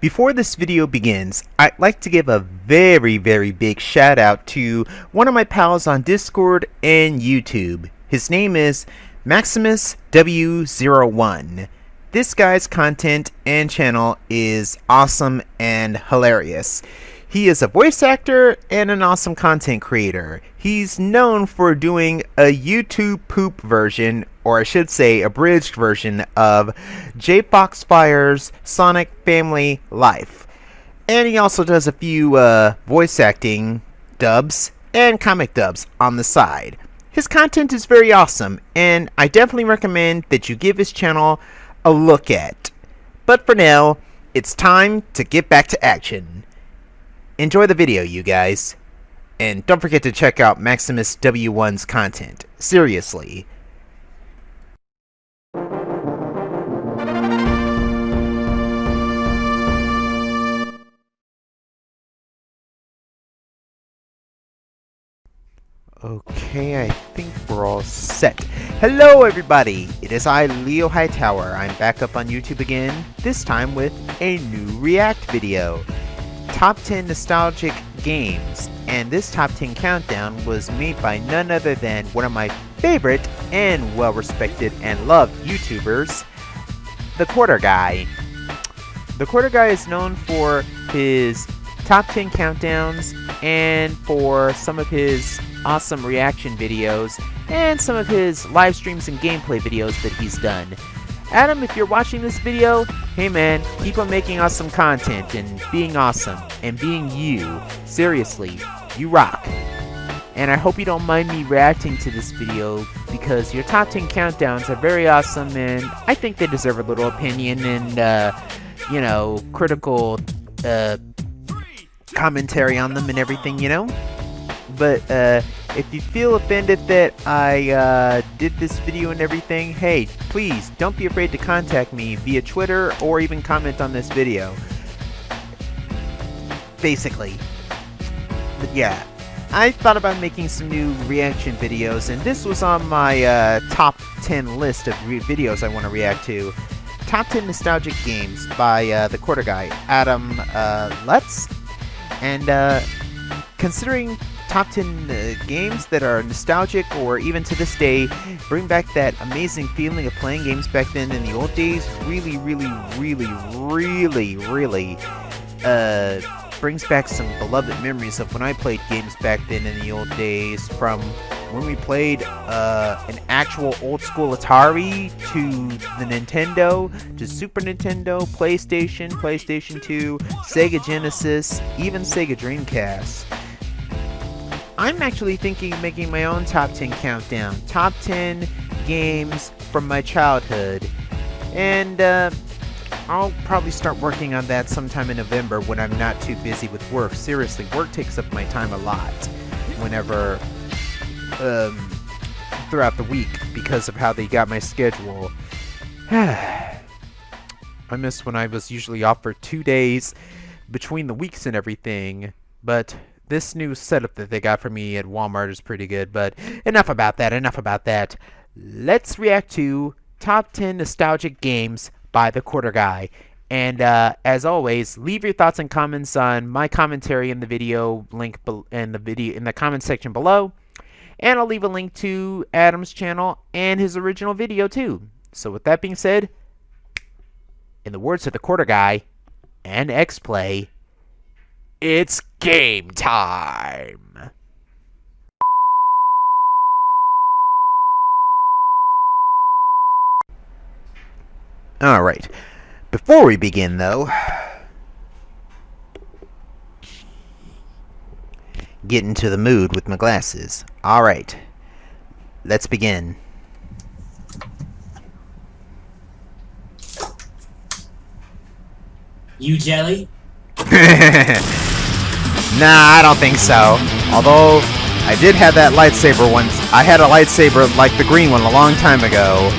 Before this video begins, I'd like to give a very big shout out to one of my pals on Discord and YouTube. His name is Maximus W01. This guy's content and channel is awesome and hilarious. He is a voice actor and an awesome content creator. He's known for doing a YouTube poop version, or I should say abridged version, of J. Foxfire's Sonic Family Life. And he also does a few voice acting dubs and comic dubs on the side. His content is very awesome, and I definitely recommend that you give his channel a look at. But for now, it's time to get back to action. Enjoy the video, you guys. And don't forget to check out Maximus W1's content. Seriously. Okay, I think we're all set. Hello everybody! It is I, LeoHightower. I'm back up on YouTube again, this time with a new React video. Top 10 Nostalgic Games, and this top 10 countdown was made by none other than one of my favorite and well-respected and loved YouTubers, The Quarter Guy. The Quarter Guy is known for his top 10 countdowns and for some of his awesome reaction videos and some of his live streams and gameplay videos that he's done. Adam, if you're watching this video, hey man, keep on making awesome content and being awesome and being you. Seriously, you rock. And I hope you don't mind me reacting to this video because your top 10 countdowns are very awesome and I think they deserve a little opinion and, you know, critical commentary on them and everything, you know? But if you feel offended that I did this video and everything, hey, please don't be afraid to contact me via Twitter or even comment on this video. Basically. But yeah, I thought about making some new reaction videos, and this was on my top 10 list of videos I want to react to. Top 10 Nostalgic Games by the Quarter Guy, Adam Lutz. And considering top 10 games that are nostalgic or even to this day bring back that amazing feeling of playing games back then in the old days, really brings back some beloved memories of when I played games back then in the old days, from when we played an actual old school Atari to the Nintendo, to Super Nintendo, PlayStation, PlayStation 2, Sega Genesis, even Sega Dreamcast. I'm actually thinking of making my own top 10 countdown. Top 10 games from my childhood. And I'll probably start working on that sometime in November when I'm not too busy with work. Seriously, work takes up my time a lot whenever throughout the week because of how they got my schedule. I miss when I was usually off for 2 days between the weeks and everything, but this new setup that they got for me at Walmart is pretty good. But enough about that. Let's react to top 10 nostalgic games by the Quarter Guy. And as always, leave your thoughts and comments on my commentary in the video link in the comment section below. And I'll leave a link to Adam's channel and his original video too. So with that being said, in the words of the Quarter Guy and X-Play, it's game time! Alright, before we begin though, get into the mood with my glasses. Alright, let's begin. You jelly? Nah, I don't think so. Although, I did have that lightsaber once. I had a lightsaber like the green one a long time ago.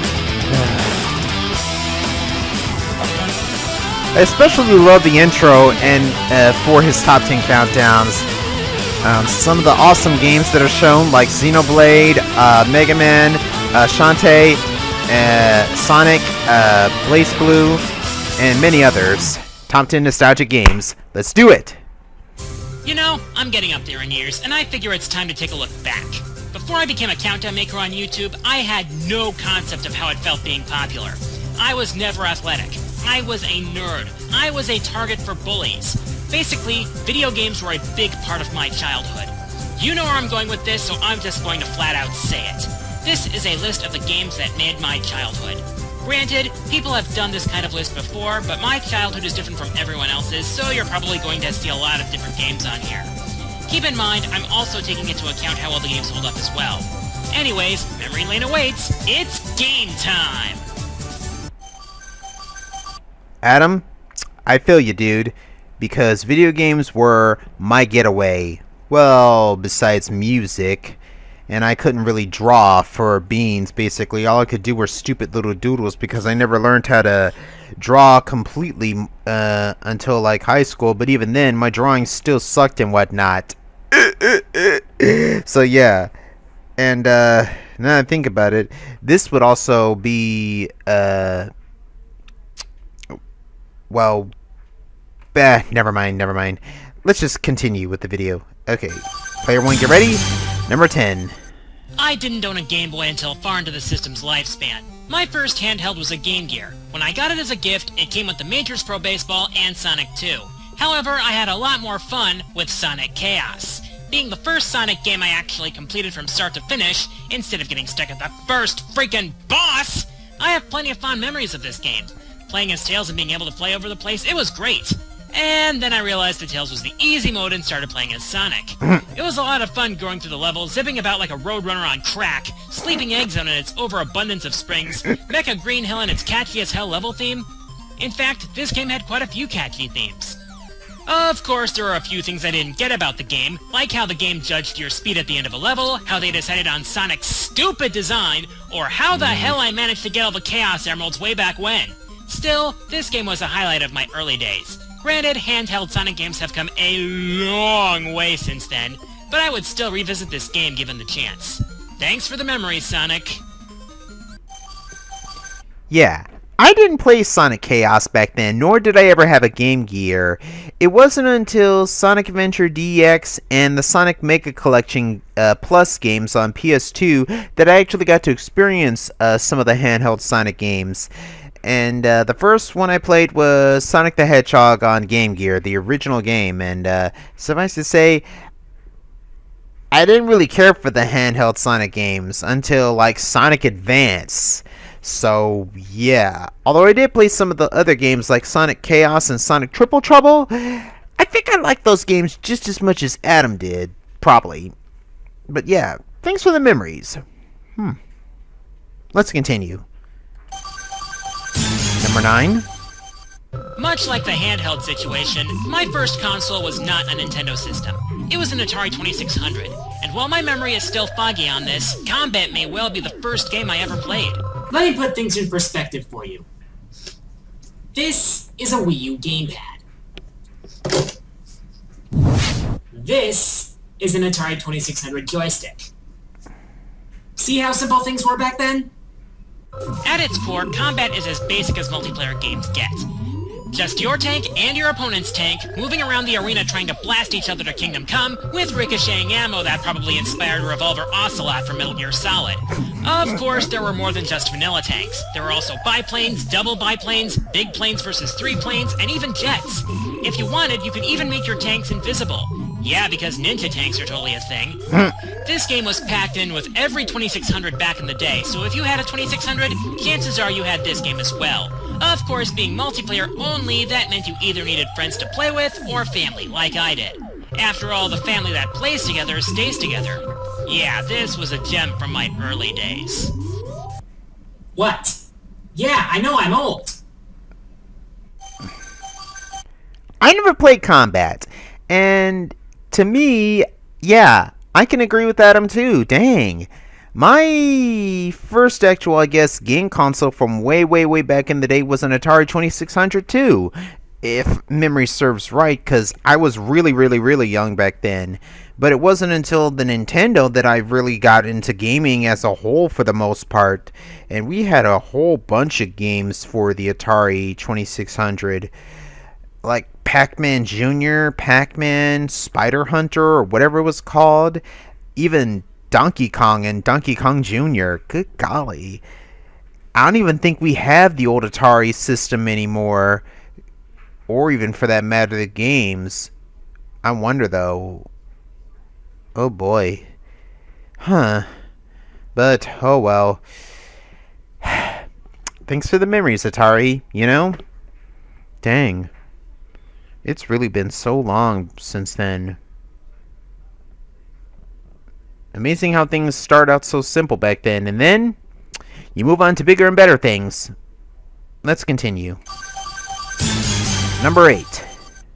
I especially love the intro and for his top 10 countdowns. Some of the awesome games that are shown, like Xenoblade, Mega Man, Shantae, Sonic, Blaze Blue, and many others. Top 10 nostalgic games. Let's do it! You know, I'm getting up there in years, and I figure it's time to take a look back. Before I became a countdown maker on YouTube, I had no concept of how it felt being popular. I was never athletic. I was a nerd. I was a target for bullies. Basically, video games were a big part of my childhood. You know where I'm going with this, so I'm just going to flat out say it. This is a list of the games that made my childhood. Granted, people have done this kind of list before, but my childhood is different from everyone else's, so you're probably going to see a lot of different games on here. Keep in mind, I'm also taking into account how well the games hold up as well. Anyways, memory lane awaits. It's game time! Adam, I feel you, dude, because video games were my getaway. Well, besides music. And I couldn't really draw for beans, basically. All I could do were stupid little doodles because I never learned how to draw completely until like high school. But even then, my drawing still sucked and whatnot. So yeah. And now that I think about it, this would also be, well, never mind. Let's just continue with the video. Okay, player one, get ready. Number 10. I didn't own a Game Boy until far into the system's lifespan. My first handheld was a Game Gear. When I got it as a gift, it came with the Majors Pro Baseball and Sonic 2. However, I had a lot more fun with Sonic Chaos. Being the first Sonic game I actually completed from start to finish, instead of getting stuck at the first freaking boss, I have plenty of fond memories of this game. Playing as Tails and being able to fly over the place, it was great. And then I realized that Tails was the easy mode and started playing as Sonic. It was a lot of fun going through the levels, zipping about like a roadrunner on crack, Sleeping Egg Zone in its overabundance of springs, Mecha Green Hill and its catchy as hell level theme. In fact, this game had quite a few catchy themes. Of course, there are a few things I didn't get about the game, like how the game judged your speed at the end of a level, how they decided on Sonic's stupid design, or how the hell I managed to get all the Chaos Emeralds way back when. Still, this game was a highlight of my early days. Granted, handheld Sonic games have come a long way since then, but I would still revisit this game given the chance. Thanks for the memories, Sonic. Yeah, I didn't play Sonic Chaos back then, nor did I ever have a Game Gear. It wasn't until Sonic Adventure DX and the Sonic Mega Collection Plus games on PS2 that I actually got to experience some of the handheld Sonic games. And the first one I played was Sonic the Hedgehog on Game Gear, the original game. And suffice to say, I didn't really care for the handheld Sonic games until like Sonic Advance. So yeah, although I did play some of the other games like Sonic Chaos and Sonic Triple Trouble, I think I liked those games just as much as Adam did, probably. But yeah, thanks for the memories. Let's continue. Number 9. Much like the handheld situation, my first console was not a Nintendo system. It was an Atari 2600, and while my memory is still foggy on this, Combat may well be the first game I ever played. Let me put things in perspective for you. This is a Wii U gamepad. This is an Atari 2600 joystick. See how simple things were back then? At its core, combat is as basic as multiplayer games get. Just your tank and your opponent's tank, moving around the arena trying to blast each other to Kingdom Come, with ricocheting ammo that probably inspired Revolver Ocelot from Metal Gear Solid. Of course, there were more than just vanilla tanks. There were also biplanes, double biplanes, big planes versus 3 planes, and even jets. If you wanted, you could even make your tanks invisible. Yeah, because ninja tanks are totally a thing. This game was packed in with every 2600 back in the day, so if you had a 2600, chances are you had this game as well. Of course, being multiplayer only, that meant you either needed friends to play with, or family, like I did. After all, the family that plays together stays together. Yeah, this was a gem from my early days. What? Yeah, I know I'm old. I never played Combat, and to me, yeah, I can agree with Adam too. Dang. My first actual, I guess, game console from way back in the day was an Atari 2600 too, if memory serves right, because I was really young back then. But it wasn't until the Nintendo that I really got into gaming as a whole for the most part. And we had a whole bunch of games for the Atari 2600. like Pac-Man Jr., Pac-Man, Spider Hunter, or whatever it was called. Even Donkey Kong and Donkey Kong Jr. Good golly. I don't even think we have the old Atari system anymore. Or even for that matter, the games. I wonder though. Oh boy. Huh. But, oh well. Thanks for the memories, Atari, you know? Dang. It's really been so long since then. Amazing how things start out so simple back then, and then you move on to bigger and better things. Let's continue. Number 8.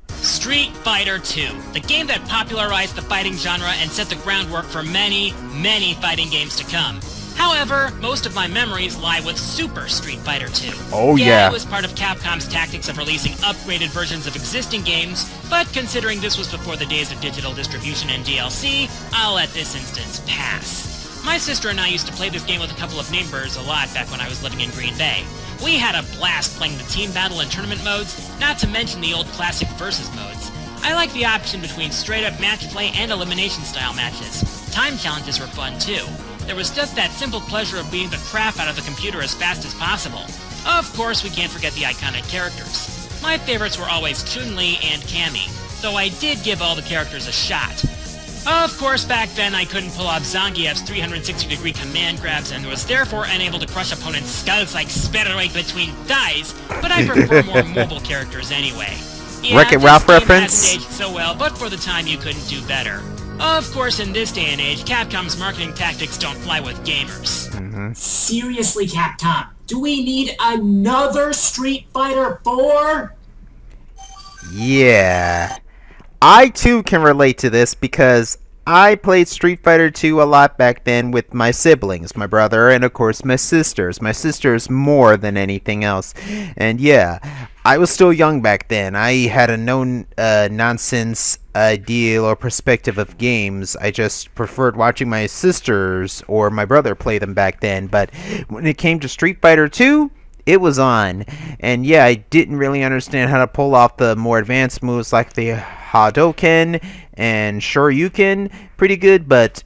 Street Fighter II, the game that popularized the fighting genre and set the groundwork for many, many fighting games to come. However, most of my memories lie with Super Street Fighter II. Oh yeah. It was part of Capcom's tactics of releasing upgraded versions of existing games, but considering this was before the days of digital distribution and DLC, I'll let this instance pass. My sister and I used to play this game with a couple of neighbors a lot back when I was living in Green Bay. We had a blast playing the team battle and tournament modes, not to mention the old classic versus modes. I like the option between straight-up match play and elimination-style matches. Time challenges were fun too. There was just that simple pleasure of beating the crap out of the computer as fast as possible. Of course, we can't forget the iconic characters. My favorites were always Chun-Li and Cammy, though I did give all the characters a shot. Of course, back then I couldn't pull off Zangief's 360-degree command grabs and was therefore unable to crush opponents' skulls like spitterweight between thighs, but I prefer more mobile characters anyway. Yeah, Wreck-It Ralph this game reference? hasn't aged so well, but for the time you couldn't do better. Of course, in this day and age, Capcom's marketing tactics don't fly with gamers. Seriously, Capcom, do we need another Street Fighter 4? Yeah. I too can relate to this because I played Street Fighter 2 a lot back then with my siblings, my brother, and of course my sisters. My sisters more than anything else. And yeah, I was still young back then. I had a nonsense ideal or perspective of games. I just preferred watching my sisters or my brother play them back then. But when it came to Street Fighter 2, it was on. And yeah, I didn't really understand how to pull off the more advanced moves like the Hadouken and Shoryuken pretty good, but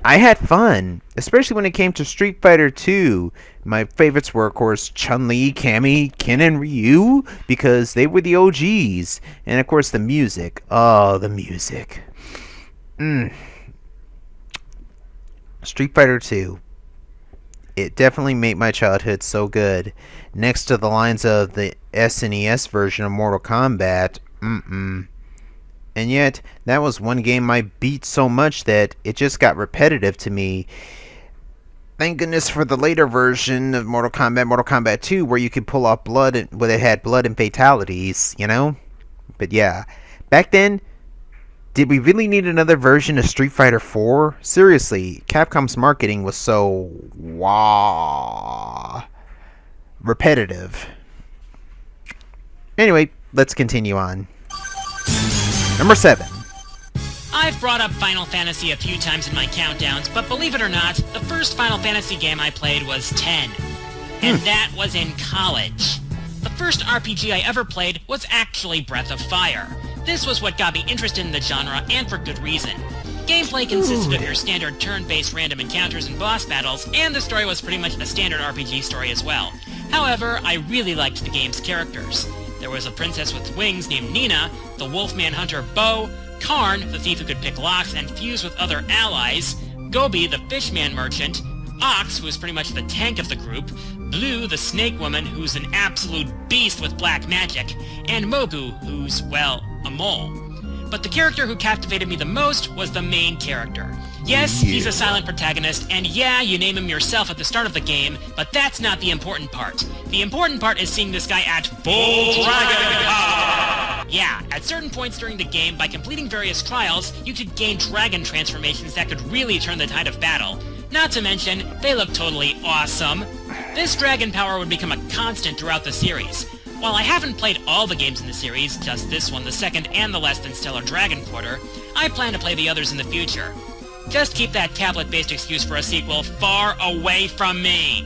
I had fun, especially when it came to Street Fighter 2. My favorites were, of course, Chun-Li, Cammy, Ken, and Ryu, because they were the OGs. And, of course, the music. Oh, the music. Street Fighter 2. It definitely made my childhood so good. Next to the lines of the SNES version of Mortal Kombat. And yet, that was one game I beat so much that it just got repetitive to me. Thank goodness for the later version of Mortal Kombat 2, where you could pull off blood, where it had blood and fatalities, you know? But yeah, back then, did we really need another version of Street Fighter 4? Seriously, Capcom's marketing was so repetitive. Anyway, let's continue on. Number 7. I've brought up Final Fantasy a few times in my countdowns, but believe it or not, the first Final Fantasy game I played was 10. And that was in college. The first RPG I ever played was actually Breath of Fire. This was what got me interested in the genre, and for good reason. Gameplay consisted of your standard turn-based random encounters and boss battles, and the story was pretty much a standard RPG story as well. However, I really liked the game's characters. There was a princess with wings named Nina, the wolfman hunter Bo, Karn, the thief who could pick locks and fuse with other allies, Gobi, the fishman merchant, Ox, who is pretty much the tank of the group, Blue, the snake woman, who's an absolute beast with black magic, and Mogu, who's, well, a mole. But the character who captivated me the most was the main character. Yes, he's a silent protagonist, and yeah, you name him yourself at the start of the game, but that's not the important part. The important part is seeing this guy at full dragon power! Yeah, at certain points during the game, by completing various trials, you could gain dragon transformations that could really turn the tide of battle. Not to mention, they look totally awesome. This dragon power would become a constant throughout the series. While I haven't played all the games in the series, just this one, the second, and the less than stellar Dragon Quarter, I plan to play the others in the future. Just keep that tablet-based excuse for a sequel far away from me!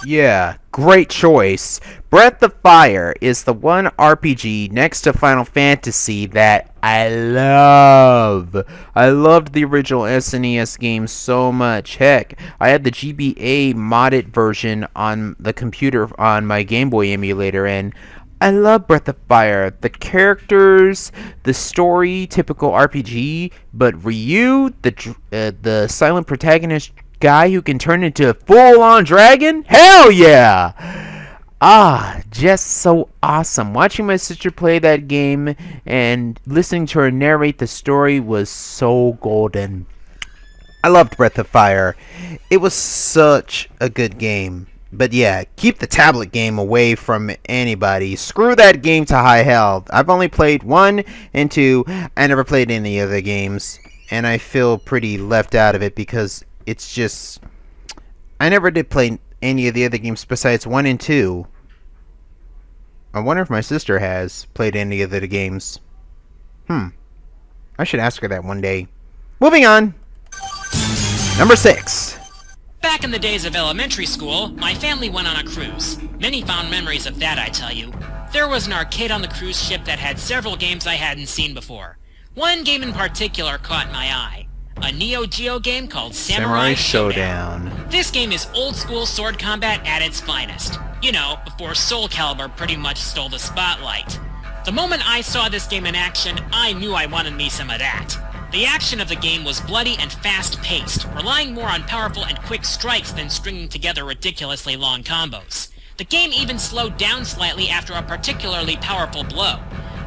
Yeah, great choice. Breath of Fire is the one RPG next to Final Fantasy that I love. I loved the original SNES game so much. Heck, I had the GBA modded version on the computer on my Game Boy emulator, and I love Breath of Fire. The characters, the story, typical RPG, but Ryu, the silent protagonist guy who can turn into a full-on dragon? Hell yeah! Just so awesome. Watching my sister play that game and listening to her narrate the story was so golden. I loved Breath of Fire. It was such a good game. But yeah, keep the tablet game away from anybody. Screw that game to high hell. I've only played 1 and 2. I never played any other games. And I feel pretty left out of it because it's just... I never did play any of the other games besides 1 and 2. I wonder if my sister has played any of the games. I should ask her that one day. Moving on. Number 6. Back in the days of elementary school, my family went on a cruise. Many fond memories of that, I tell you. There was an arcade on the cruise ship that had several games I hadn't seen before. One game in particular caught my eye. A Neo Geo game called Samurai Shodown. This game is old-school sword combat at its finest. You know, before Soul Calibur pretty much stole the spotlight. The moment I saw this game in action, I knew I wanted me some of that. The action of the game was bloody and fast-paced, relying more on powerful and quick strikes than stringing together ridiculously long combos. The game even slowed down slightly after a particularly powerful blow.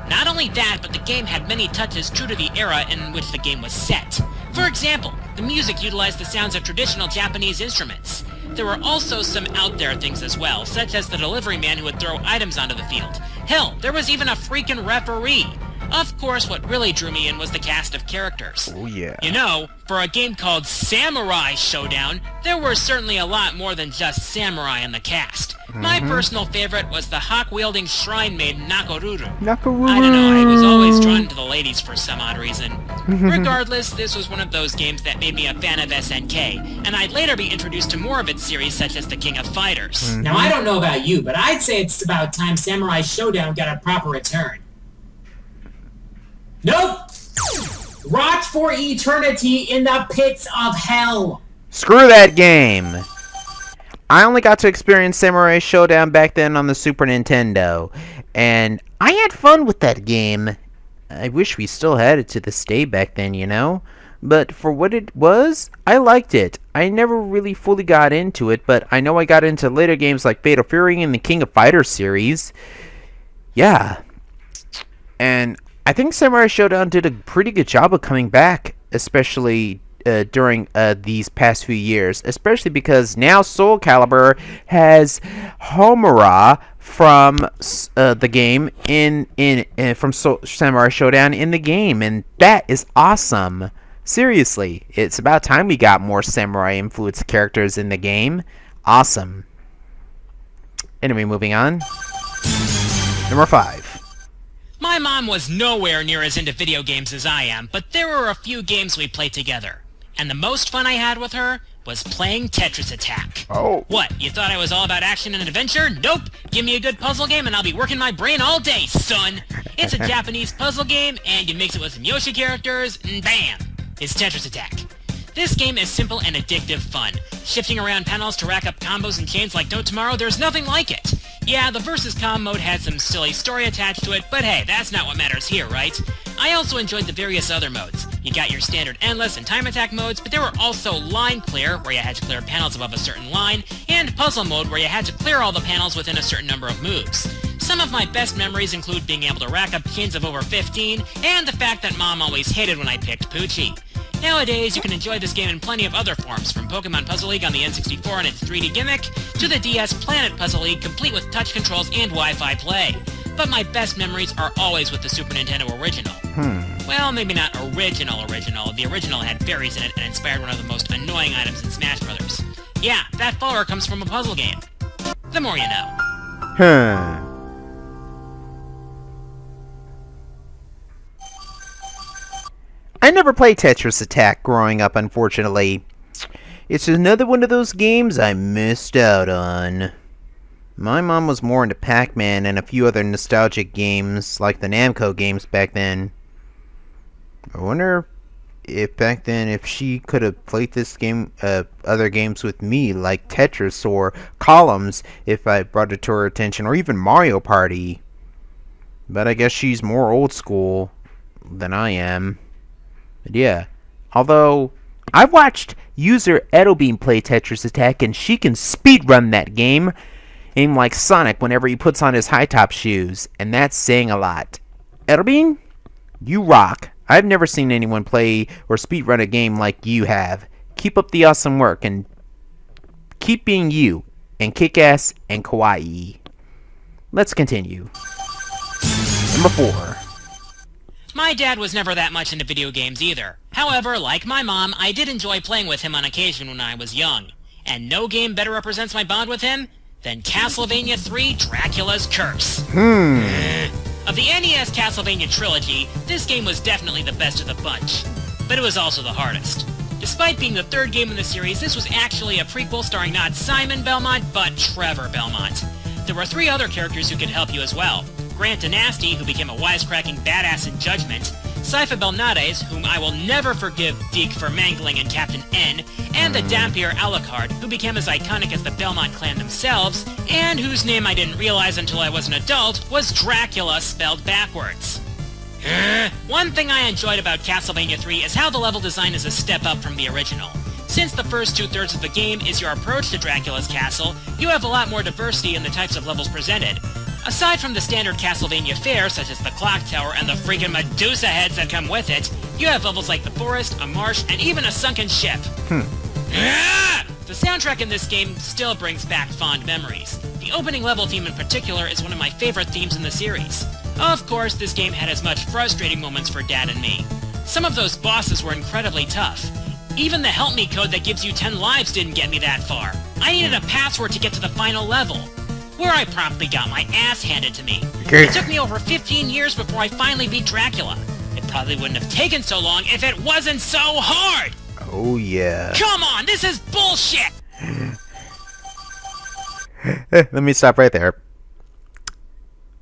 Not only that, but the game had many touches true to the era in which the game was set. For example, the music utilized the sounds of traditional Japanese instruments. There were also some out-there things as well, such as the delivery man who would throw items onto the field. Hell, there was even a freaking referee! Of course, what really drew me in was the cast of characters. Oh yeah. You know, for a game called Samurai Shodown, there were certainly a lot more than just samurai in the cast. My personal favorite was the hawk-wielding shrine maiden Nakoruru. I don't know, I was always drawn to the ladies for some odd reason. Regardless, this was one of those games that made me a fan of SNK, and I'd later be introduced to more of its series such as the King of Fighters. Now, I don't know about you, but I'd say it's about time Samurai Shodown got a proper return. Nope! Rot for eternity in the pits of hell! Screw that game! I only got to experience Samurai Shodown back then on the Super Nintendo, and I had fun with that game. I wish we still had it to this day back then, you know? But for what it was, I liked it. I never really fully got into it, but I know I got into later games like Fatal Fury and the King of Fighters series. Yeah. And I think Samurai Shodown did a pretty good job of coming back, especially during these past few years, especially because now Soul Calibur has Homura from the game from Samurai Shodown in the game, and that is awesome. Seriously, it's about time we got more samurai influenced characters in the game. Awesome. Anyway, moving on. Number 5. My mom was nowhere near as into video games as I am, but there were a few games we played together. And the most fun I had with her was playing Tetris Attack. Oh. What, you thought I was all about action and adventure? Nope! Give me a good puzzle game and I'll be working my brain all day, son! It's a Japanese puzzle game, and you mix it with some Yoshi characters, and bam! It's Tetris Attack. This game is simple and addictive fun. Shifting around panels to rack up combos and chains like no tomorrow, there's nothing like it. Yeah, the versus com mode had some silly story attached to it, but hey, that's not what matters here, right? I also enjoyed the various other modes. You got your standard endless and time attack modes, but there were also line clear, where you had to clear panels above a certain line, and puzzle mode, where you had to clear all the panels within a certain number of moves. Some of my best memories include being able to rack up chains of over 15, and the fact that Mom always hated when I picked Poochie. Nowadays, you can enjoy this game in plenty of other forms, from Pokemon Puzzle League on the N64 and its 3D gimmick, to the DS Planet Puzzle League complete with touch controls and Wi-Fi play. But my best memories are always with the Super Nintendo original. Well, maybe not original. The original had fairies in it and inspired one of the most annoying items in Smash Brothers. Yeah, that follower comes from a puzzle game. The more you know. I never played Tetris Attack growing up, unfortunately. It's another one of those games I missed out on. My mom was more into Pac-Man and a few other nostalgic games, like the Namco games back then. I wonder if back then if she could have played this game, other games with me, like Tetris or Columns, if I brought it to her attention, or even Mario Party. But I guess she's more old school than I am. But yeah, although I've watched user Edelbean play Tetris Attack, and she can speedrun that game, aim like Sonic whenever he puts on his high-top shoes, and that's saying a lot. Edelbean, you rock. I've never seen anyone play or speedrun a game like you have. Keep up the awesome work, and keep being you, and kick-ass and kawaii. Let's continue. Number 4. My dad was never that much into video games either. However, like my mom, I did enjoy playing with him on occasion when I was young. And no game better represents my bond with him than Castlevania 3 Dracula's Curse. Of the NES Castlevania trilogy, this game was definitely the best of the bunch. But it was also the hardest. Despite being the third game in the series, this was actually a prequel starring not Simon Belmont, but Trevor Belmont. There were 3 other characters who could help you as well. Grant Dynasty, who became a wisecracking badass in Judgment, Sypha Belnades, whom I will never forgive Deke for mangling in Captain N, and the Dampier Alucard, who became as iconic as the Belmont clan themselves, and whose name I didn't realize until I was an adult was Dracula spelled backwards. One thing I enjoyed about Castlevania 3 is how the level design is a step up from the original. Since the first 2/3 of the game is your approach to Dracula's castle, you have a lot more diversity in the types of levels presented. Aside from the standard Castlevania fare, such as the clock tower and the freaking Medusa heads that come with it, you have levels like the forest, a marsh, and even a sunken ship. The soundtrack in this game still brings back fond memories. The opening level theme in particular is one of my favorite themes in the series. Of course, this game had as much frustrating moments for Dad and me. Some of those bosses were incredibly tough. Even the help me code that gives you 10 lives didn't get me that far. I needed a password to get to the final level, where I promptly got my ass handed to me. It took me over 15 years before I finally beat Dracula. It probably wouldn't have taken so long if it wasn't so hard! Oh yeah. Come on, this is bullshit! Let me stop right there.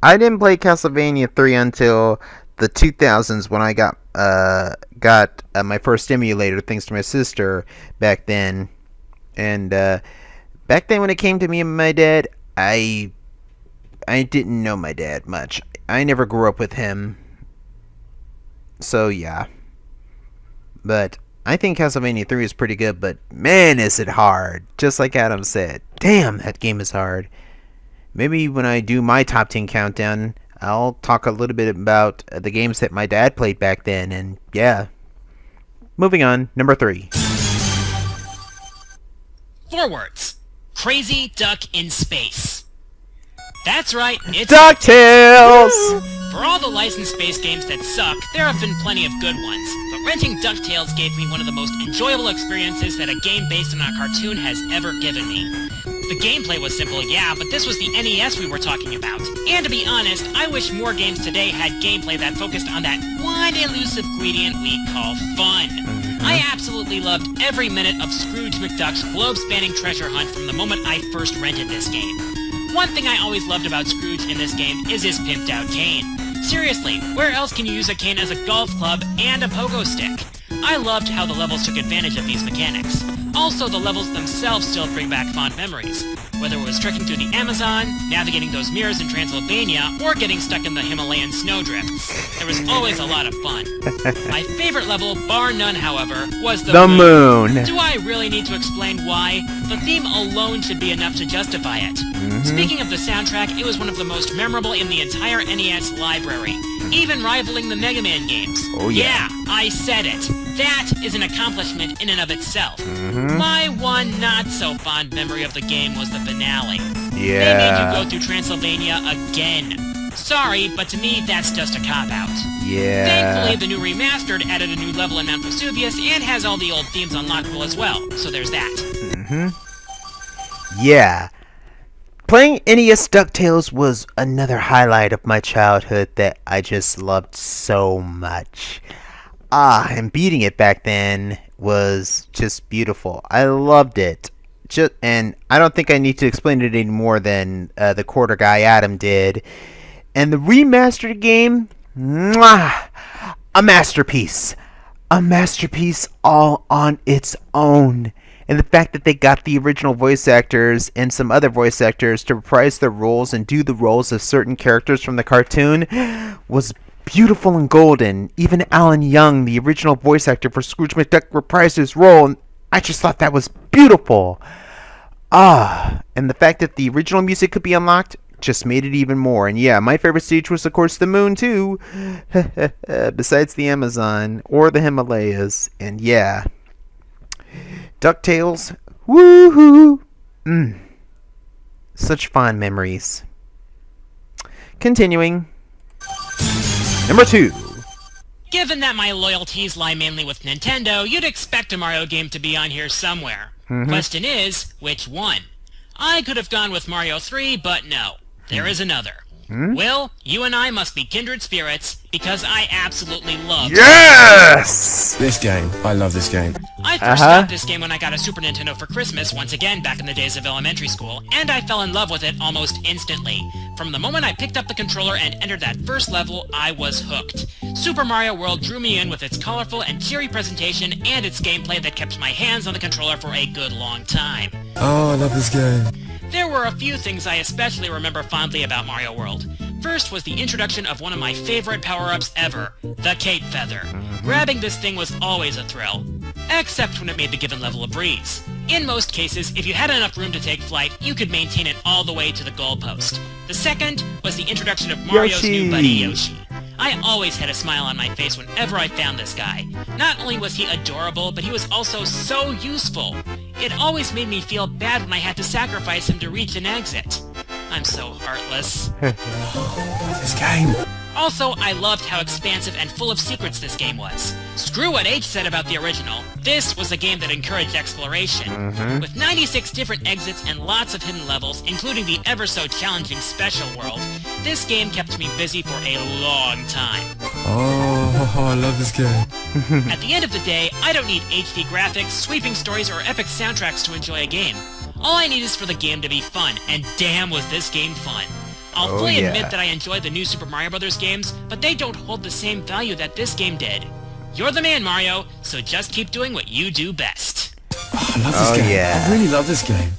I didn't play Castlevania 3 until the 2000s when I got my first emulator thanks to my sister back then. And back then when it came to me and my dad, I didn't know my dad much. I never grew up with him. So yeah. But I think Castlevania 3 is pretty good, but man is it hard. Just like Adam said. Damn, that game is hard. Maybe when I do my top 10 countdown, I'll talk a little bit about the games that my dad played back then, and yeah. Moving on, number 3. 4 words. Crazy Duck in Space. That's right, it's DuckTales! For all the licensed space games that suck, there have been plenty of good ones, but renting DuckTales gave me one of the most enjoyable experiences that a game based on a cartoon has ever given me. The gameplay was simple, yeah, but this was the NES we were talking about. And to be honest, I wish more games today had gameplay that focused on that one elusive ingredient we call fun. I absolutely loved every minute of Scrooge McDuck's globe-spanning treasure hunt from the moment I first rented this game. One thing I always loved about Scrooge in this game is his pimped-out cane. Seriously, where else can you use a cane as a golf club and a pogo stick? I loved how the levels took advantage of these mechanics. Also, the levels themselves still bring back fond memories. Whether it was trekking through the Amazon, navigating those mirrors in Transylvania, or getting stuck in the Himalayan snowdrifts, there was always a lot of fun. My favorite level, bar none, however, was the moon. Do I really need to explain why? The theme alone should be enough to justify it. Speaking of the soundtrack, it was one of the most memorable in the entire NES library, even rivaling the Mega Man games. Oh yeah. I said it. That is an accomplishment in and of itself. My one not-so-fond memory of the game was the finale. Yeah. They made you go through Transylvania again. Sorry, but to me, that's just a cop-out. Yeah. Thankfully, the new remastered added a new level in Mount Vesuvius and has all the old themes unlockable as well, so there's that. Yeah. Playing NES DuckTales was another highlight of my childhood that I just loved so much. And beating it back then was just beautiful. I loved it. And I don't think I need to explain it any more than the quarter guy Adam did. And the remastered game, mwah, a masterpiece. A masterpiece all on its own. And the fact that they got the original voice actors and some other voice actors to reprise their roles and do the roles of certain characters from the cartoon was beautiful and golden. Even Alan Young, the original voice actor for Scrooge McDuck, reprised his role, and I just thought that was beautiful. And the fact that the original music could be unlocked just made it even more. And yeah, my favorite stage was, of course, the moon, too. Besides the Amazon or the Himalayas. And yeah, DuckTales, woohoo! Such fond memories. Continuing. Number 2. Given that my loyalties lie mainly with Nintendo, you'd expect a Mario game to be on here somewhere. Question is, which one? I could have gone with Mario 3, but no. There is another. Will, you and I must be kindred spirits, because I absolutely love Yes! This game. I love this game. I first got this game when I got a Super Nintendo for Christmas, once again back in the days of elementary school, and I fell in love with it almost instantly. From the moment I picked up the controller and entered that first level, I was hooked. Super Mario World drew me in with its colorful and cheery presentation and its gameplay that kept my hands on the controller for a good long time. Oh, I love this game. There were a few things I especially remember fondly about Mario World. First was the introduction of one of my favorite power-ups ever, the Cape Feather. Grabbing this thing was always a thrill, except when it made the given level a breeze. In most cases, if you had enough room to take flight, you could maintain it all the way to the goalpost. The second was the introduction of Mario's new buddy Yoshi. I always had a smile on my face whenever I found this guy. Not only was he adorable, but he was also so useful. It always made me feel bad when I had to sacrifice him to reach an exit. I'm so heartless. This game. Also, I loved how expansive and full of secrets this game was. Screw what H said about the original. This was a game that encouraged exploration. With 96 different exits and lots of hidden levels, including the ever-so-challenging Special World, this game kept me busy for a long time. Oh, I love this game. At the end of the day, I don't need HD graphics, sweeping stories, or epic soundtracks to enjoy a game. All I need is for the game to be fun, and damn was this game fun. I'll fully admit that I enjoy the new Super Mario Bros. Games, but they don't hold the same value that this game did. You're the man, Mario, so just keep doing what you do best. Oh, I love this game. Yeah. I really love this game.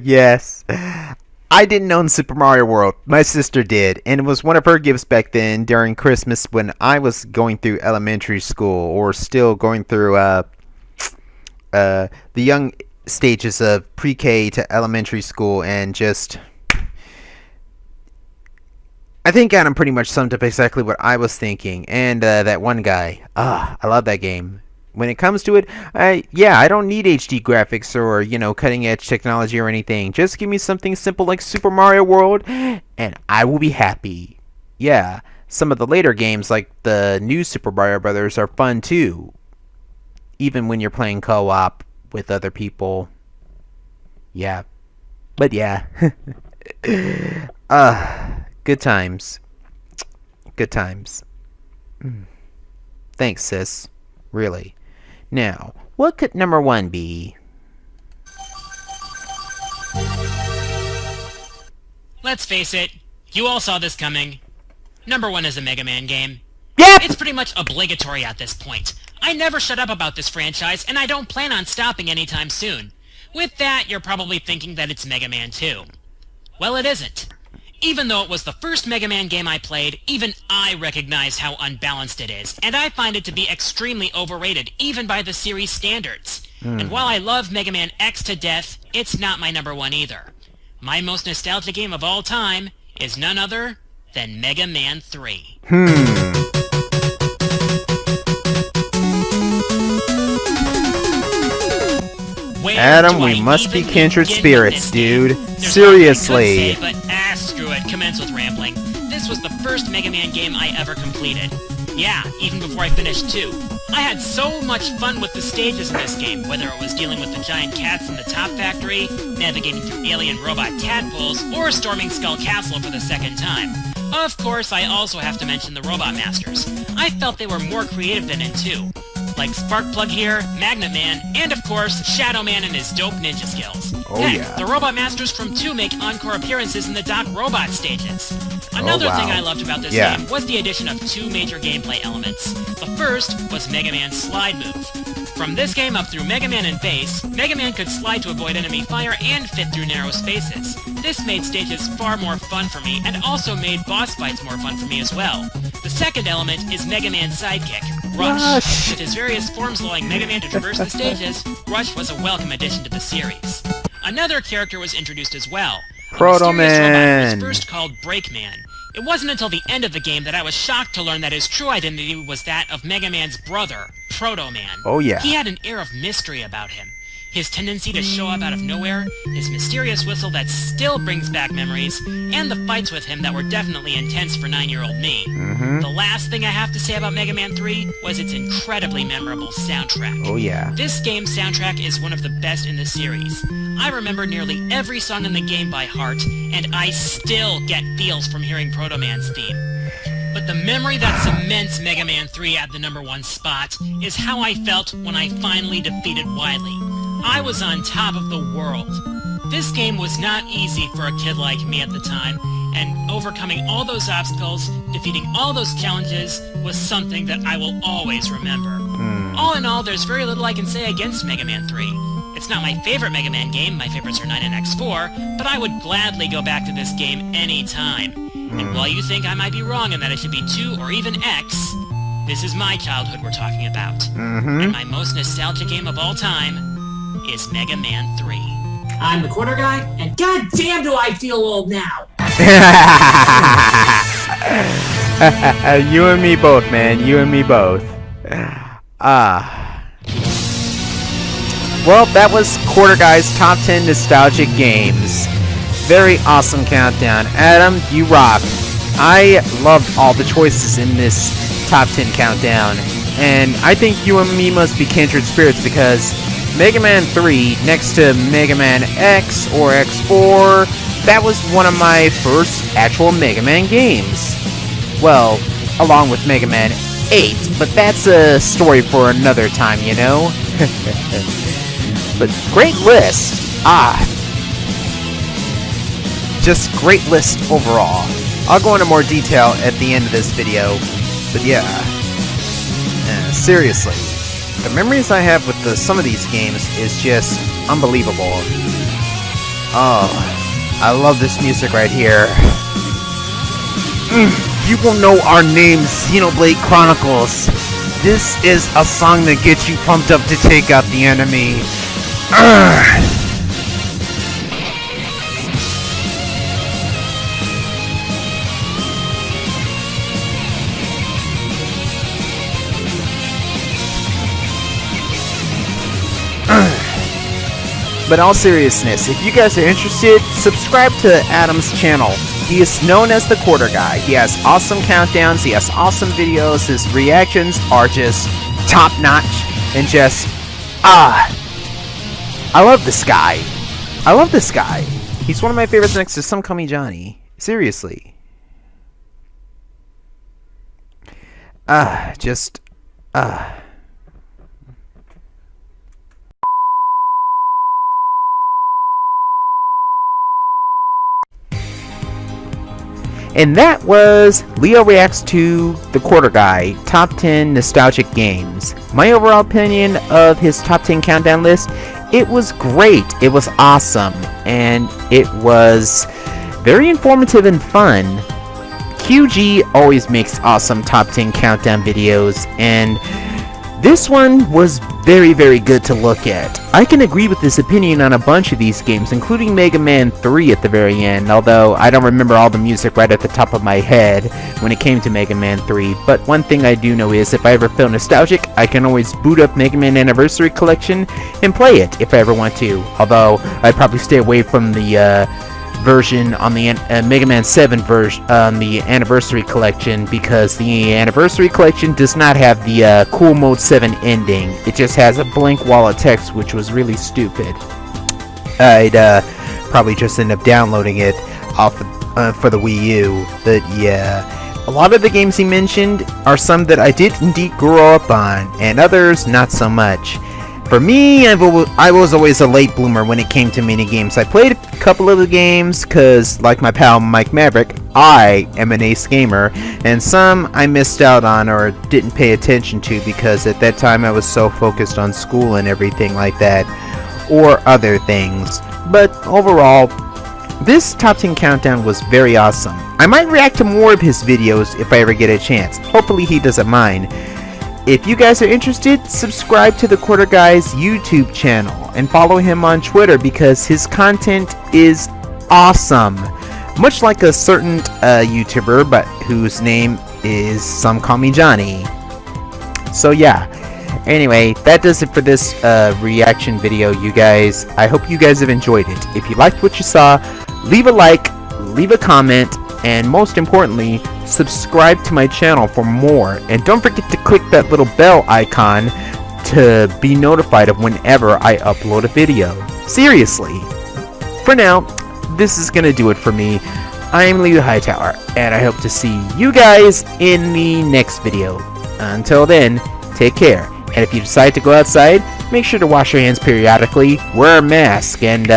Yes. I didn't own Super Mario World. My sister did, and it was one of her gifts back then during Christmas when I was going through elementary school, or still going through the young stages of pre-K to elementary school, and just I think Adam pretty much summed up exactly what I was thinking. And that one guy, I love that game. When it comes to it, I don't need HD graphics or, cutting edge technology or anything. Just give me something simple like Super Mario World and I will be happy. Yeah, some of the later games like the new Super Mario Brothers are fun too, even when you're playing co-op with other people. Yeah. But yeah. Good times. Good times. Thanks, sis. Really. Now, what could number 1 be? Let's face it, you all saw this coming. Number 1 is a Mega Man game. Yep! It's pretty much obligatory at this point. I never shut up about this franchise, and I don't plan on stopping anytime soon. With that, you're probably thinking that it's Mega Man 2. Well, it isn't. Even though it was the first Mega Man game I played, even I recognize how unbalanced it is, and I find it to be extremely overrated, even by the series standards. And while I love Mega Man X to death, it's not my number 1 either. My most nostalgic game of all time is none other than Mega Man 3. Adam, we must be kindred spirits, dude. Seriously. But screw it, commence with rambling. This was the first Mega Man game I ever completed. Yeah, even before I finished 2. I had so much fun with the stages in this game, whether it was dealing with the giant cats in the Top Factory, navigating through alien robot tadpoles, or storming Skull Castle for the second time. Of course, I also have to mention the Robot Masters. I felt they were more creative than in 2. like Sparkplug here, Magnet Man, and of course, Shadow Man and his dope ninja skills. Oh, Heck, yeah. the Robot Masters from 2 make encore appearances in the Doc Robot stages. Another thing I loved about this game was the addition of 2 major gameplay elements. The first was Mega Man's slide move. From this game up through Mega Man and Base, Mega Man could slide to avoid enemy fire and fit through narrow spaces. This made stages far more fun for me, and also made boss fights more fun for me as well. The second element is Mega Man's sidekick, Rush. With his various forms allowing Mega Man to traverse the stages, Rush was a welcome addition to the series. Another character was introduced as well. Proto Man. A mysterious robot who was first called Breakman. It wasn't until the end of the game that I was shocked to learn that his true identity was that of Mega Man's brother, Proto Man. Oh yeah. He had an air of mystery about him. His tendency to show up out of nowhere, his mysterious whistle that still brings back memories, and the fights with him that were definitely intense for 9-year-old me. The last thing I have to say about Mega Man 3 was its incredibly memorable soundtrack. Oh yeah. This game's soundtrack is one of the best in the series. I remember nearly every song in the game by heart, and I still get feels from hearing Proto Man's theme. But the memory that cements Mega Man 3 at the #1 spot is how I felt when I finally defeated Wily. I was on top of the world. This game was not easy for a kid like me at the time, and overcoming all those obstacles, defeating all those challenges, was something that I will always remember. All in all, there's very little I can say against Mega Man 3. It's not my favorite Mega Man game, my favorites are 9 and X4, but I would gladly go back to this game anytime. And while you think I might be wrong and that it should be 2 or even X, this is my childhood we're talking about. And my most nostalgic game of all time is Mega Man 3. I'm the quarter guy, and goddamn do I feel old now! You and me both, man. You and me both. Well, that was Quarter Guy's Top 10 Nostalgic Games. Very awesome countdown. Adam, you rock. I loved all the choices in this Top 10 countdown. And I think you and me must be kindred spirits because Mega Man 3, next to Mega Man X or X4, that was one of my first actual Mega Man games. Well, along with Mega Man 8, but that's a story for another time, you know? But great list. Just great list overall. I'll go into more detail at the end of this video, but yeah. Seriously. The memories I have with some of these games is just unbelievable. Oh, I love this music right here. You will know our names, Xenoblade Chronicles. This is a song that gets you pumped up to take out the enemy. But in all seriousness, if you guys are interested, subscribe to Adam's channel. He is known as the Quarter Guy. He has awesome countdowns, he has awesome videos, his reactions are just top-notch, and just, I love this guy. I love this guy. He's one of my favorites next to Some Call Me Johnny. Seriously. And that was Leo Reacts to the Quarter Guy, Top 10 Nostalgic Games. My overall opinion of his Top 10 countdown list, it was great, it was awesome, and it was very informative and fun. QG always makes awesome Top 10 countdown videos, and this one was very, very good to look at. I can agree with this opinion on a bunch of these games, including Mega Man 3 at the very end, although I don't remember all the music right at the top of my head when it came to Mega Man 3. But one thing I do know is if I ever feel nostalgic, I can always boot up Mega Man Anniversary Collection and play it if I ever want to. Although I'd probably stay away from the version on the Mega Man 7 version on the Anniversary Collection, because the Anniversary Collection does not have the Cool Mode 7 ending. It just has a blank wall of text, which was really stupid. I'd probably just end up downloading it off for the Wii U, but yeah. A lot of the games he mentioned are some that I did indeed grow up on, and others not so much. For me, I was always a late bloomer when it came to mini games. I played a couple of the games because, like my pal Mike Maverick, I am an ace gamer, and some I missed out on or didn't pay attention to because at that time I was so focused on school and everything like that, or other things. But overall, this top 10 countdown was very awesome. I might react to more of his videos if I ever get a chance. Hopefully he doesn't mind. If you guys are interested, subscribe to the Quarter Guy's YouTube channel and follow him on Twitter because his content is awesome. Much like a certain YouTuber, but whose name is Some Call Me Johnny. So yeah. Anyway, that does it for this reaction video, you guys. I hope you guys have enjoyed it. If you liked what you saw, leave a like, leave a comment, and most importantly, subscribe to my channel for more. And don't forget to click that little bell icon to be notified of whenever I upload a video. Seriously. For now, this is gonna do it for me. I'm LeoHightower, and I hope to see you guys in the next video. Until then, take care. And if you decide to go outside, make sure to wash your hands periodically, wear a mask, and,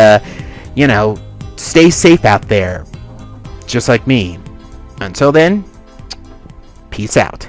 stay safe out there. Just like me. Until then, peace out.